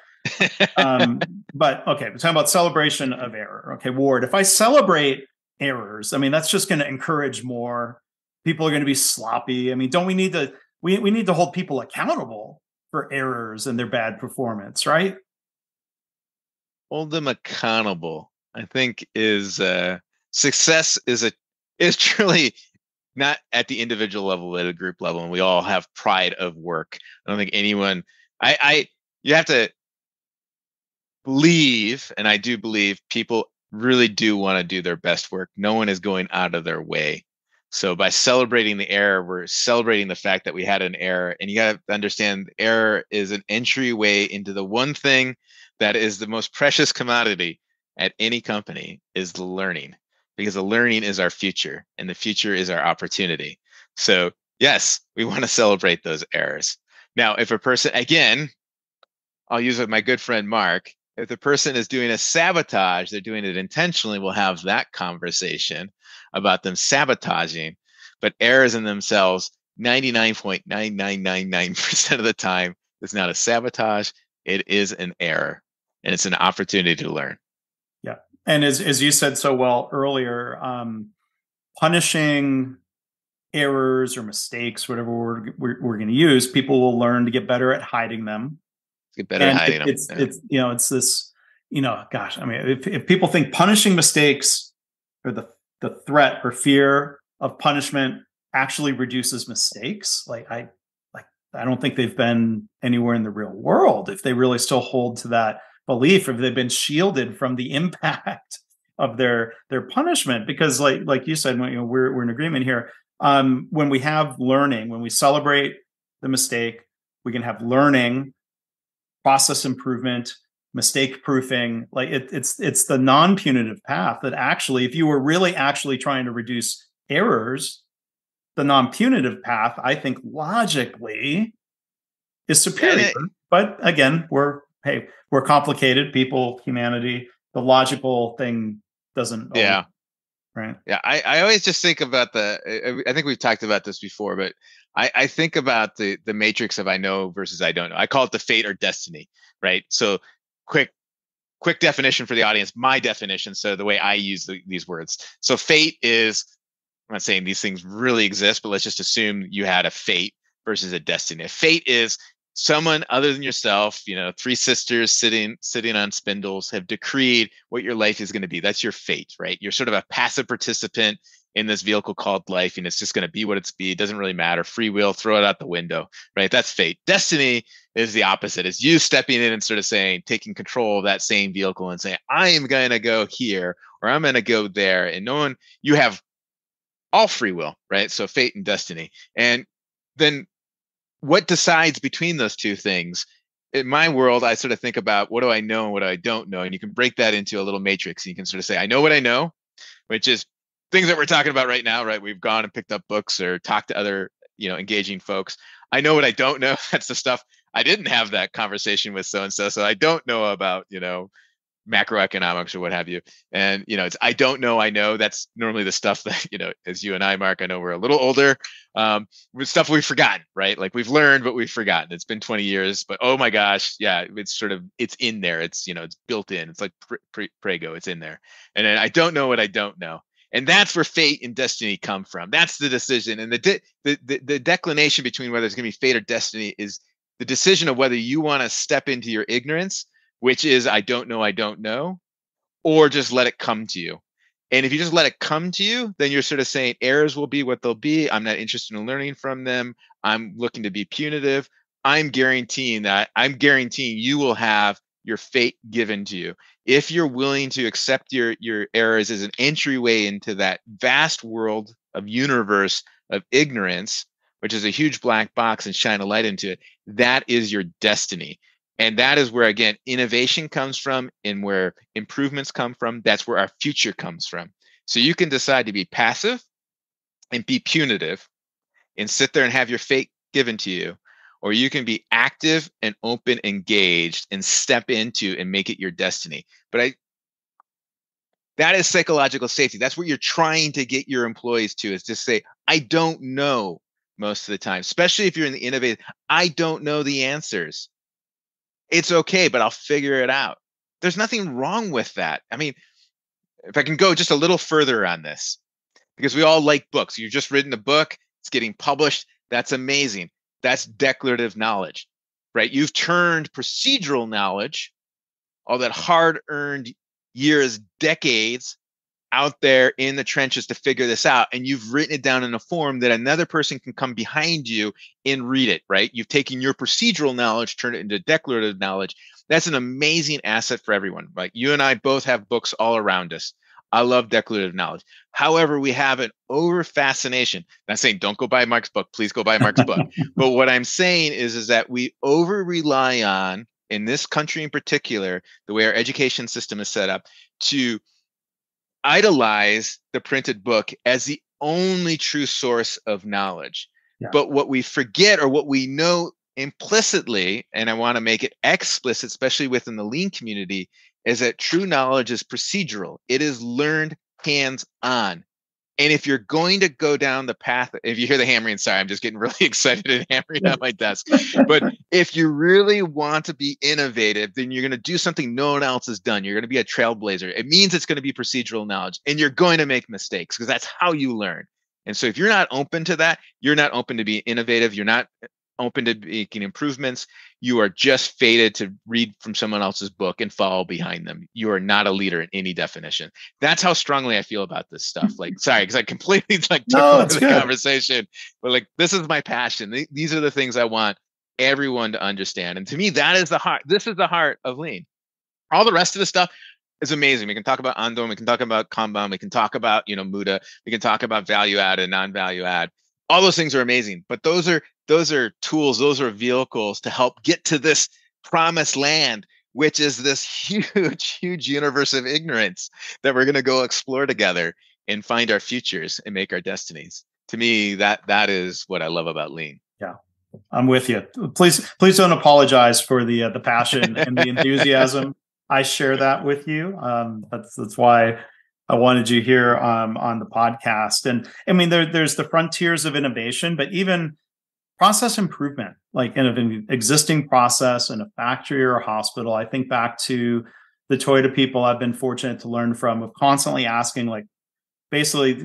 but okay, we're talking about celebration of error. Okay, Ward, if I celebrate errors, I mean, that's just going to encourage more. People are going to be sloppy. I mean, don't we need to we need to hold people accountable for errors and their bad performance, right? Hold them accountable, I think, is success is truly not at the individual level, at a group level, and we all have pride of work. I don't think anyone you have to believe, and I do believe, people really do want to do their best work. No one is going out of their way. So by celebrating the error, we're celebrating the fact that we had an error. And you got to understand, error is an entryway into the one thing that is the most precious commodity at any company, is the learning, because the learning is our future and the future is our opportunity. So yes, we want to celebrate those errors. Now, if a person, again, I'll use my good friend Mark, if the person is doing a sabotage, they're doing it intentionally, we'll have that conversation about them sabotaging. But errors in themselves, 99.9999% of the time, is not a sabotage. It is an error, and it's an opportunity to learn. Yeah. And as you said so well earlier, punishing errors or mistakes, whatever we're going to use, people will learn to get better at hiding them. Get better at hiding them. It's this, gosh, I mean, if people think punishing mistakes or the threat or fear of punishment actually reduces mistakes, I don't think they've been anywhere in the real world if they really still hold to that belief, if they've been shielded from the impact of their punishment. Because like you said, we're in agreement here. When we have learning, when we celebrate the mistake, we can have learning, process improvement, mistake proofing. Like it's the non-punitive path that actually, if you were really actually trying to reduce errors, the non-punitive path, I think logically is superior. But again, we're complicated people, humanity. The logical thing doesn't. Yeah. Right. Yeah, I always just think about I think we've talked about this before, but I think about the matrix of I know versus I don't know. I call it the fate or destiny, right? So quick definition for the audience, my definition. So the way I use these words. So fate is, I'm not saying these things really exist, but let's just assume you had a fate versus a destiny. A fate is someone other than yourself, three sisters sitting on spindles have decreed what your life is going to be. That's your fate, right? You're sort of a passive participant in this vehicle called life, and it's just going to be what it's be. It doesn't really matter. Free will, throw it out the window, right? That's fate. Destiny is the opposite. It's you stepping in and sort of saying, taking control of that same vehicle and saying, I am going to go here or I'm going to go there. And you have all free will, right? So fate and destiny. And then what decides between those two things? In my world, I sort of think about what do I know and what I don't know. And you can break that into a little matrix. You can sort of say, I know what I know, which is things that we're talking about right now, right? We've gone and picked up books or talked to other, engaging folks. I know what I don't know. That's the stuff I didn't have that conversation with so-and-so. So I don't know about, macroeconomics or what have you. And, it's, I don't know, I know. That's normally the stuff that, as you and I, Mark, I know we're a little older, with stuff we've forgotten, right? Like we've learned, but we've forgotten. It's been 20 years, but oh my gosh, yeah, it's in there. It's, it's built in. It's like Prego, it's in there. And then I don't know what I don't know. And that's where fate and destiny come from. That's the decision. And the declination between whether it's going to be fate or destiny is the decision of whether you want to step into your ignorance, which is I don't know, or just let it come to you. And if you just let it come to you, then you're sort of saying errors will be what they'll be. I'm not interested in learning from them. I'm looking to be punitive. I'm guaranteeing you will have your fate given to you. If you're willing to accept your errors as an entryway into that vast world of universe of ignorance, which is a huge black box, and shine a light into it, that is your destiny. And that is where, again, innovation comes from and where improvements come from. That's where our future comes from. So you can decide to be passive and be punitive and sit there and have your fate given to you, or you can be active and open, engaged, and step into and make it your destiny. But that is psychological safety. That's what you're trying to get your employees to, is just say, I don't know most of the time, especially if you're in the innovative. I don't know the answers. It's okay, but I'll figure it out. There's nothing wrong with that. I mean, if I can go just a little further on this, because we all like books. You've just written a book, it's getting published. That's amazing. That's declarative knowledge, right? You've turned procedural knowledge, all that hard-earned years, decades out there in the trenches to figure this out, and you've written it down in a form that another person can come behind you and read it, right? You've taken your procedural knowledge, turned it into declarative knowledge. That's an amazing asset for everyone. Like you and I both have books all around us. I love declarative knowledge. However, we have an over fascination. I'm not saying don't go buy Mark's book. Please go buy Mark's book. But what I'm saying is that we over rely on, in this country in particular, the way our education system is set up, to idolize the printed book as the only true source of knowledge. Yeah. But what we forget, or what we know implicitly, and I want to make it explicit, especially within the lean community, is that true knowledge is procedural. It is learned hands-on. And if you're going to go down the path, if you hear the hammering, sorry, I'm just getting really excited and hammering on my desk. But if you really want to be innovative, then you're going to do something no one else has done. You're going to be a trailblazer. It means it's going to be procedural knowledge, and you're going to make mistakes because that's how you learn. And so if you're not open to that, you're not open to be innovative. You're not open to making improvements. You are just fated to read from someone else's book and follow behind them. You are not a leader in any definition. That's how strongly I feel about this stuff. Like, sorry, because I completely took over the conversation. But like, this is my passion. These are the things I want everyone to understand. And to me, that is the heart. This is the heart of lean. All the rest of the stuff is amazing. We can talk about Andon. We can talk about Kanban. We can talk about, Muda. We can talk about value add and non-value add. All those things are amazing, but those are tools, those are vehicles to help get to this promised land, which is this huge, huge universe of ignorance that we're going to go explore together and find our futures and make our destinies. To me, that is what I love about lean. Yeah, I'm with you. Please don't apologize for the passion and the enthusiasm. I share that with you. That's why I wanted you here on the podcast. And I mean, there's the frontiers of innovation, but even process improvement, like in an existing process in a factory or a hospital. I think back to the Toyota people I've been fortunate to learn from, of constantly asking, like, basically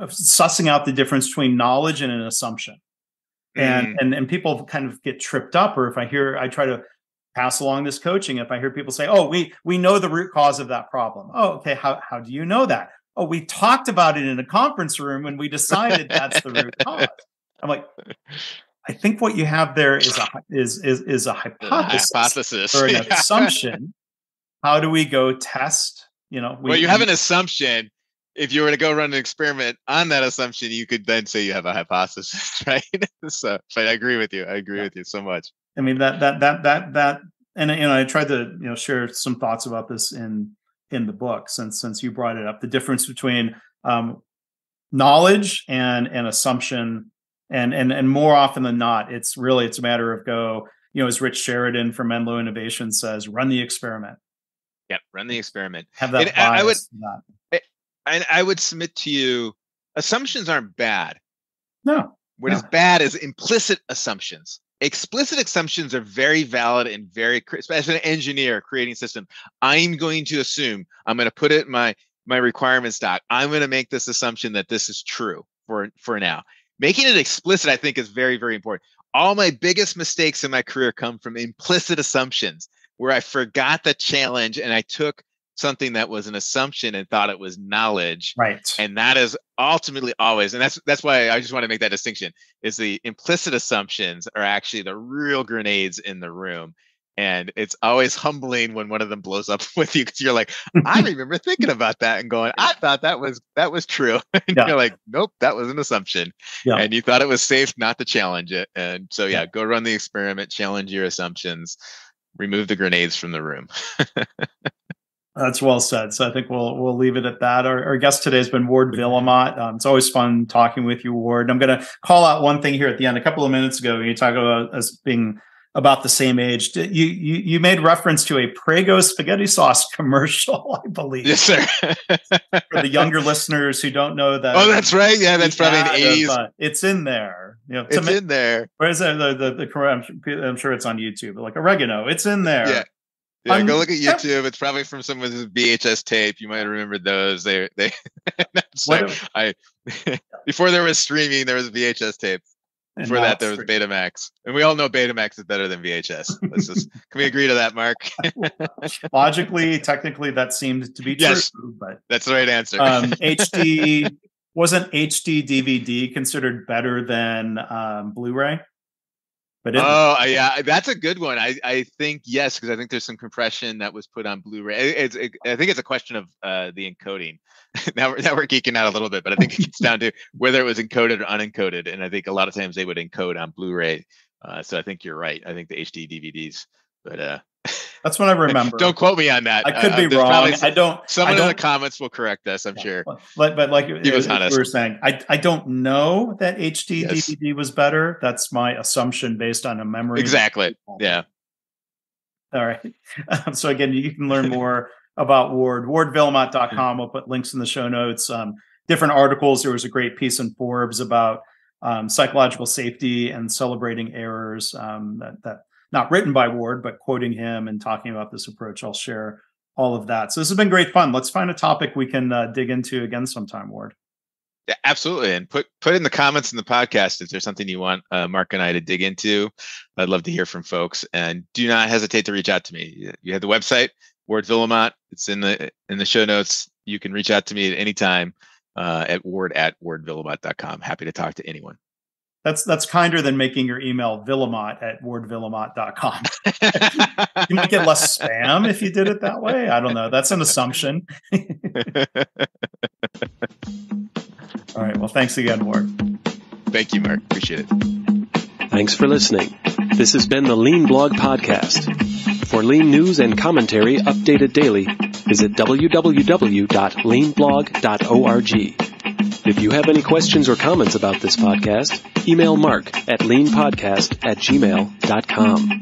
sussing out the difference between knowledge and an assumption. And people kind of get tripped up, or if I try to pass along this coaching, if I hear people say, oh, we know the root cause of that problem. Oh, okay. How do you know that? Oh, we talked about it in a conference room and we decided that's the root cause. I'm like, I think what you have there is a hypothesis or an assumption. How do we go test? You have an assumption. If you were to go run an experiment on that assumption, you could then say you have a hypothesis, right? So, but I agree with you. I agree with you so much. I mean, that, and I tried to share some thoughts about this in the book, since you brought it up. The difference between knowledge and assumption, and more often than not, it's a matter of as Rich Sheridan from Menlo Innovation says, run the experiment. Yeah, run the experiment. Have that bias. I would submit to you, assumptions aren't bad. No. What is bad is implicit assumptions. Explicit assumptions are very valid and as an engineer creating a system, I'm going to assume, I'm going to put it in my requirements doc. I'm going to make this assumption that this is true for now. Making it explicit, I think, is very, very important. All my biggest mistakes in my career come from implicit assumptions, where I forgot the challenge and I took something that was an assumption and thought it was knowledge. Right. And that is ultimately always, and that's why I just want to make that distinction, is the implicit assumptions are actually the real grenades in the room. And it's always humbling when one of them blows up with you, because you're like, I remember thinking about that and going, I thought that was true. And you're like, nope, that was an assumption. Yeah. And you thought it was safe not to challenge it. And so, go run the experiment, challenge your assumptions, remove the grenades from the room. That's well said. So I think we'll leave it at that. Our guest today has been Ward Vuillemot. It's always fun talking with you, Ward. I'm going to call out one thing here at the end. A couple of minutes ago, you talk about us being about the same age. You made reference to a Prego spaghetti sauce commercial, I believe. Yes, sir. For the younger listeners who don't know that. Oh, that's right. Yeah, that's probably the 80s. It's in there. It's in there. Where is it? I'm sure it's on YouTube. Like oregano, it's in there. Yeah. Yeah, go look at YouTube. It's probably from someone's VHS tape. You might have remembered those. Before there was streaming, there was VHS tape. Before that, there was Betamax, and we all know Betamax is better than VHS. Can we agree to that, Mark? Logically, technically, that seemed to be true. Yes, but that's the right answer. Wasn't HD DVD considered better than Blu-ray? But yeah, that's a good one. I think yes, because I think there's some compression that was put on Blu-ray. I think it's a question of the encoding. now we're geeking out a little bit, but I think it gets down to whether it was encoded or unencoded. And I think a lot of times they would encode on Blu-ray. So I think you're right. I think the HD DVDs, but that's what I remember. Don't quote me on that. I could be wrong. Someone in the comments will correct us, I'm sure. But like we were saying, I don't know that HD DVD was better. That's my assumption based on a memory. Exactly. Yeah. All right. So again, you can learn more about Ward. WardVuillemot.com. We'll put links in the show notes. Different articles. There was a great piece in Forbes about psychological safety and celebrating errors. That not written by Ward, but quoting him and talking about this approach. I'll share all of that. So this has been great fun. Let's find a topic we can dig into again sometime, Ward. Yeah, absolutely. And put in the comments in the podcast if there's something you want Mark and I to dig into. I'd love to hear from folks. And do not hesitate to reach out to me. You have the website, Ward Vuillemot. It's in the show notes. You can reach out to me at any time at ward@wardvuillemot.com. Happy to talk to anyone. That's kinder than making your email Vuillemot@wardvuillemot.com. You might get less spam if you did it that way. I don't know. That's an assumption. All right. Well, thanks again, Ward. Thank you, Mark. Appreciate it. Thanks for listening. This has been the Lean Blog Podcast. For Lean news and commentary updated daily, visit www.leanblog.org. If you have any questions or comments about this podcast, email Mark at leanpodcast@gmail.com.